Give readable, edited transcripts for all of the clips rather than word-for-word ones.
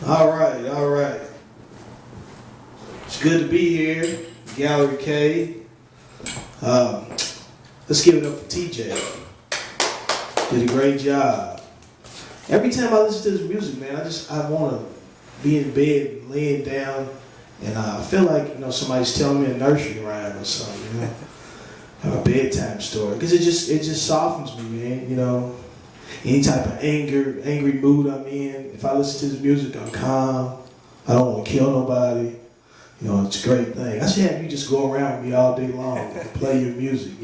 All right, all right. It's good to be here, Gallery K. Um, let's give it up for TJ. Did a great job. Every time I listen to this music, man, I want to be in bed, laying down, and I feel like somebody's telling me a nursery rhyme or something, a bedtime story, because it just softens me, man. Any type of angry mood I'm in, if I listen to this music, I'm calm. I don't want to kill nobody. It's a great thing. I should have you just go around with me all day long and play your music,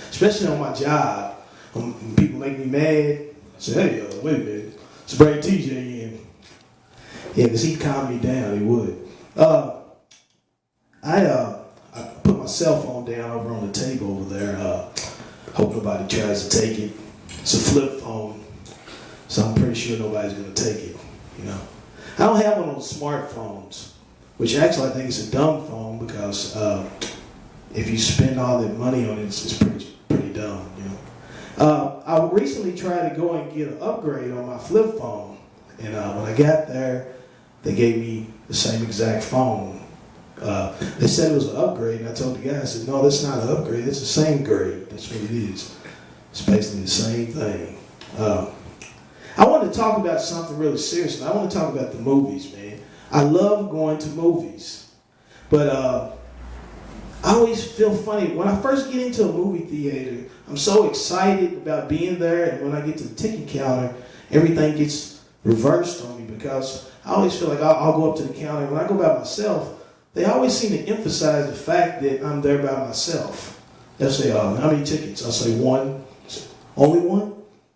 Especially on my job. When people make me mad, I say, hey, wait a minute. Let's bring TJ in. Yeah, because he'd calm me down, he would. I put my cell phone down over on the table over there. Hope nobody tries to take it. It's a flip phone, so I'm pretty sure nobody's going to take it, I don't have one of those smartphones, which actually I think is a dumb phone because if you spend all that money on it, it's pretty dumb, I recently tried to go and get an upgrade on my flip phone, and when I got there, they gave me the same exact phone. They said it was an upgrade, and I told the guy, I said, no, that's not an upgrade, it's the same grade, that's what it is. It's basically the same thing. I want to talk about something really serious. I want to talk about the movies, man. I love going to movies. But I always feel funny. When I first get into a movie theater, I'm so excited about being there. And when I get to the ticket counter, everything gets reversed on me because I always feel like I'll go up to the counter. When I go by myself, they always seem to emphasize the fact that I'm there by myself. They'll say, how many tickets? I'll say one. Only one?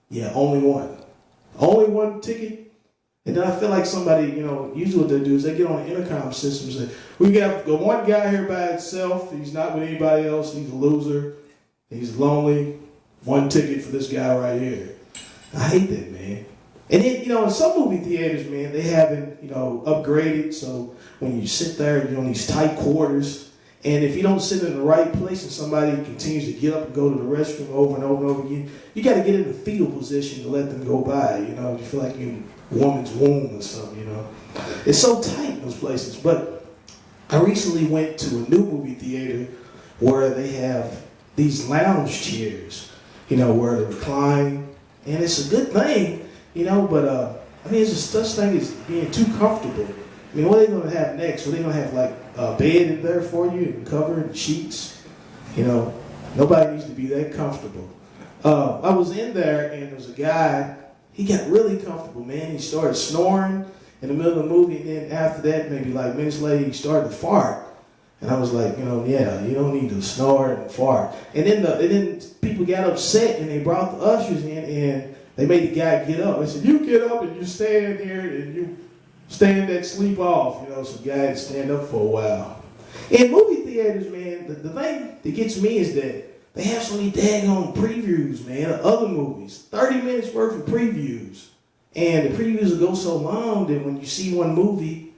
Yeah, only one. Only one ticket? And then I feel like somebody, usually what they do is they get on the intercom system and say, we got the one guy here by himself. He's not with anybody else. He's a loser. He's lonely. One ticket for this guy right here. I hate that, man. And then, in some movie theaters, man, they haven't, upgraded. So when you sit there, you're in these tight quarters. And if you don't sit in the right place and somebody continues to get up and go to the restroom over and over and over again, you got to get in the fetal position to let them go by. You feel like you're in a woman's womb or something, It's so tight in those places. But I recently went to a new movie theater where they have these lounge chairs, where they recline. And it's a good thing, but it's just such thing as being too comfortable. What are they going to have next? Are they going to have like a bed in there for you and cover and sheets? Nobody needs to be that comfortable. I was in there and there was a guy, he got really comfortable, man. He started snoring in the middle of the movie, and then after that, maybe like minutes later, he started to fart. And I was like, yeah, you don't need to snore and fart. And then people got upset and they brought the ushers in and they made the guy get up. They said, you get up and you stand here and you stand that sleep off, so guy had to stand up for a while. In movie theaters, man, the thing that gets me is that they have so many daggone previews, man, of other movies. 30 minutes worth of previews. And the previews will go so long that when you see one movie,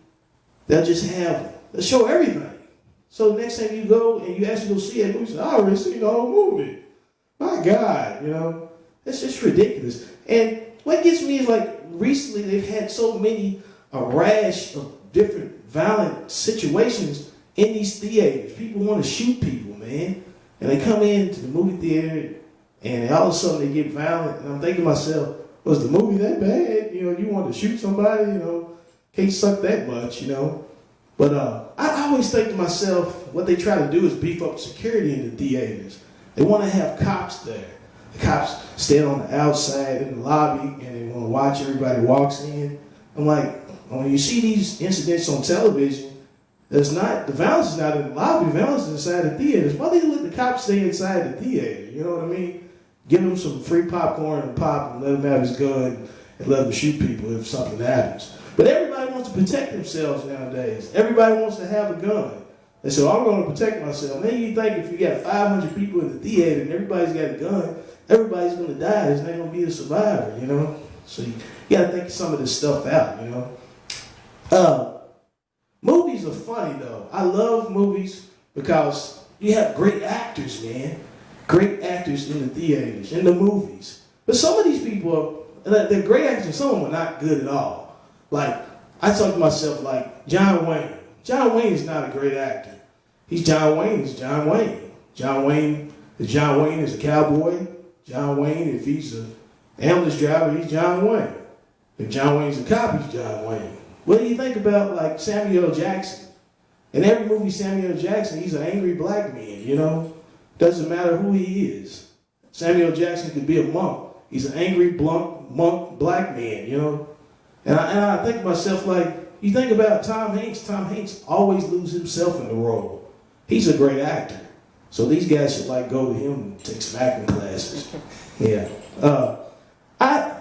they'll show everything. So the next time you go and you actually go see that movie, you say, I already seen the whole movie. My God, it's just ridiculous. And what gets me is like recently they've had so many a rash of different violent situations in these theaters. People want to shoot people, man. And they come into the movie theater and all of a sudden they get violent. And I'm thinking to myself, was the movie that bad? You want to shoot somebody, can't suck that much, But I always think to myself, what they try to do is beef up security in the theaters. They want to have cops there. The cops stand on the outside in the lobby and they want to watch everybody walks in. I'm like, when you see these incidents on television, the violence is not in the lobby, the violence is inside the theaters. Why do they let the cops stay inside the theater? You know what I mean? Give him some free popcorn and pop and let him have his gun and let him shoot people if something happens. But everybody wants to protect themselves nowadays. Everybody wants to have a gun. They say, I'm going to protect myself. Man, you think if you got 500 people in the theater and everybody's got a gun, everybody's going to die. There's not going to be a survivor, So you got to think some of this stuff out, Movies are funny, though. I love movies because you have great actors, man. Great actors in the theaters, in the movies. But some of these people, they're great actors, and some of them are not good at all. Like, I talk to myself like John Wayne. John Wayne is not a great actor. He's John Wayne. He's John Wayne. John Wayne is a cowboy. John Wayne, if he's an ambulance driver, he's John Wayne. If John Wayne's a cop, he's John Wayne. What do you think about like Samuel L. Jackson? In every movie Samuel L. Jackson, he's an angry black man, you know? Doesn't matter who he is. Samuel L. Jackson could be a monk. He's an angry monk black man, you know? And I think to myself, like, you think about Tom Hanks always loses himself in the role. He's a great actor. So these guys should like go to him and take some acting classes. Yeah. I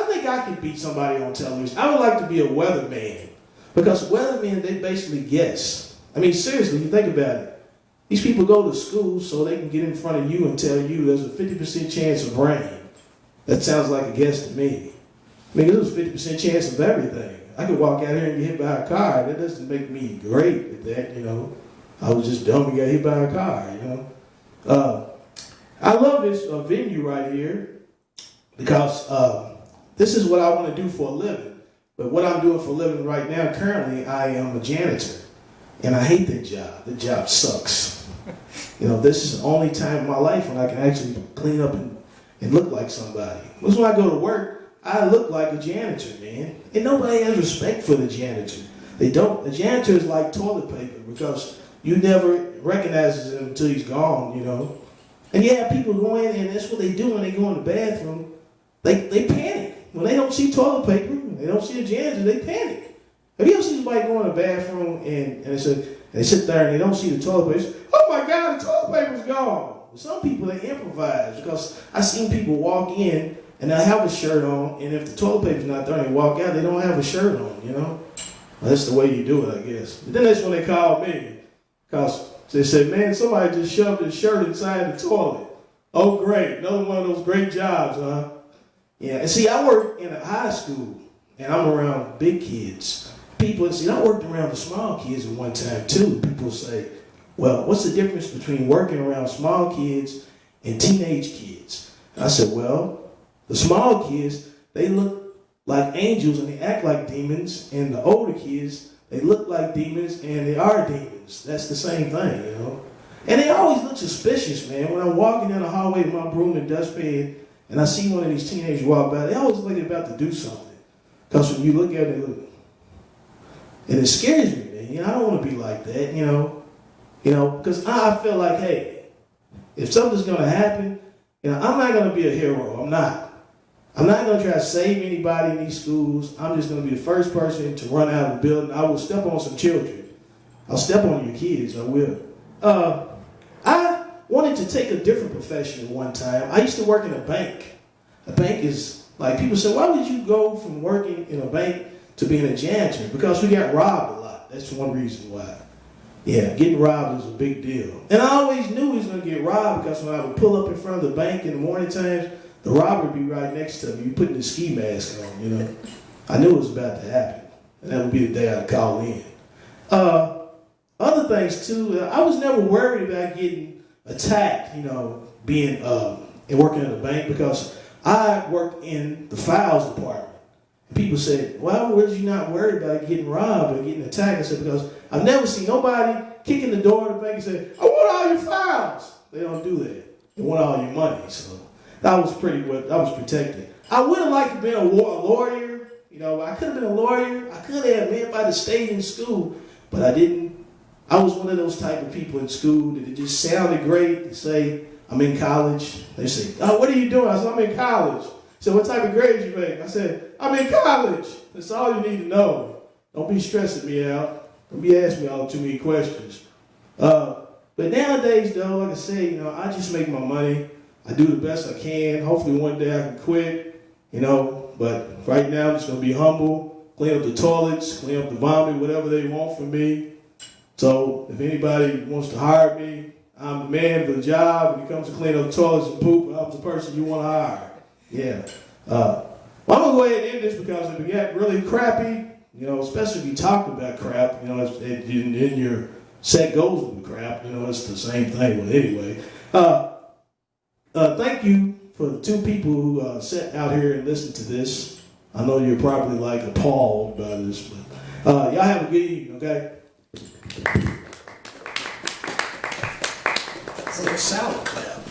think I could beat somebody on television. I would like to be a weatherman. Because weathermen, they basically guess. I mean, seriously, you think about it. These people go to school so they can get in front of you and tell you there's a 50% chance of rain. That sounds like a guess to me. I mean, there's a 50% chance of everything. I could walk out here and get hit by a car. That doesn't make me great at that, you know. I was just dumb and got hit by a car, you know. I love this venue right here because this is what I want to do for a living. But what I'm doing for a living right now, currently, I am a janitor. And I hate that job. The job sucks. You know, this is the only time in my life when I can actually clean up and look like somebody. Because when I go to work, I look like a janitor, man. And nobody has respect for the janitor. They don't. The janitor is like toilet paper because you never recognize him until he's gone, you know. And you have people go in, and that's what they do when they go in the bathroom. They panic. When they don't see toilet paper, they don't see a janitor, they panic. Have you ever seen somebody go in the bathroom and they sit there and they don't see the toilet paper? Say, oh my God, the toilet paper's gone. Some people, they improvise because I've seen people walk in and they'll have a shirt on, and if the toilet paper's not there and they walk out, they don't have a shirt on, you know? Well, that's the way you do it, I guess. But then that's when they call me because they say, man, somebody just shoved his shirt inside the toilet. Oh, great. Another one of those great jobs, huh? Yeah, and see, I work in a high school, and I'm around big kids. People, see, I worked around the small kids at one time, too. People say, well, what's the difference between working around small kids and teenage kids? And I said, well, the small kids, they look like angels and they act like demons, and the older kids, they look like demons and they are demons. That's the same thing, you know? And they always look suspicious, man. When I'm walking down the hallway with my broom and dustpan, and I see one of these teenagers walk by, they always look like they're about to do something. Because when you look at it, look. And it scares me, man. You know, I don't want to be like that, you know. Because I feel like, hey, if something's going to happen, you know, I'm not going to be a hero. I'm not. I'm not going to try to save anybody in these schools. I'm just going to be the first person to run out of the building. I will step on some children. I'll step on your kids. I will. I wanted to take a different profession at one time. I used to work in a bank. A bank is, like, people say, why would you go from working in a bank to being a janitor? Because we got robbed a lot. That's one reason why. Yeah, getting robbed is a big deal. And I always knew we was going to get robbed because when I would pull up in front of the bank in the morning times, the robber would be right next to me. You putting the ski mask on, you know. I knew it was about to happen. And that would be the day I'd call in. Other things, too, I was never worried about getting attacked, you know, being and working in a bank because I worked in the files department. And people said, well, was you not worried about getting robbed or getting attacked? I said, because I've never seen nobody kick in the door of the bank and say, I want all your files. They don't do that. They want all your money. So that was protected. I would have liked to be a lawyer. You know, I could have been a lawyer. I could have been if I'd have stayed in school, but I didn't. I was one of those type of people in school that it just sounded great to say, I'm in college. They say, oh, what are you doing? I said, I'm in college. So what type of grades you make? I said, I'm in college. That's all you need to know. Don't be stressing me out. Don't be asking me all too many questions. But nowadays, though, like I say, you know, I just make my money. I do the best I can. Hopefully one day I can quit, you know. But right now I'm just going to be humble, clean up the toilets, clean up the vomit, whatever they want from me. So if anybody wants to hire me, I'm the man for the job. When it comes to clean up toilets and poop, I'm the person you want to hire. Yeah. Well, I'm going to go ahead and end this because if it got really crappy, you know, especially if you talk about crap, you know, in your set goes with the crap, you know, it's the same thing. But anyway, thank you for the two people who sat out here and listened to this. I know you're probably like appalled by this, but y'all have a good evening, okay? It's like a salad clap.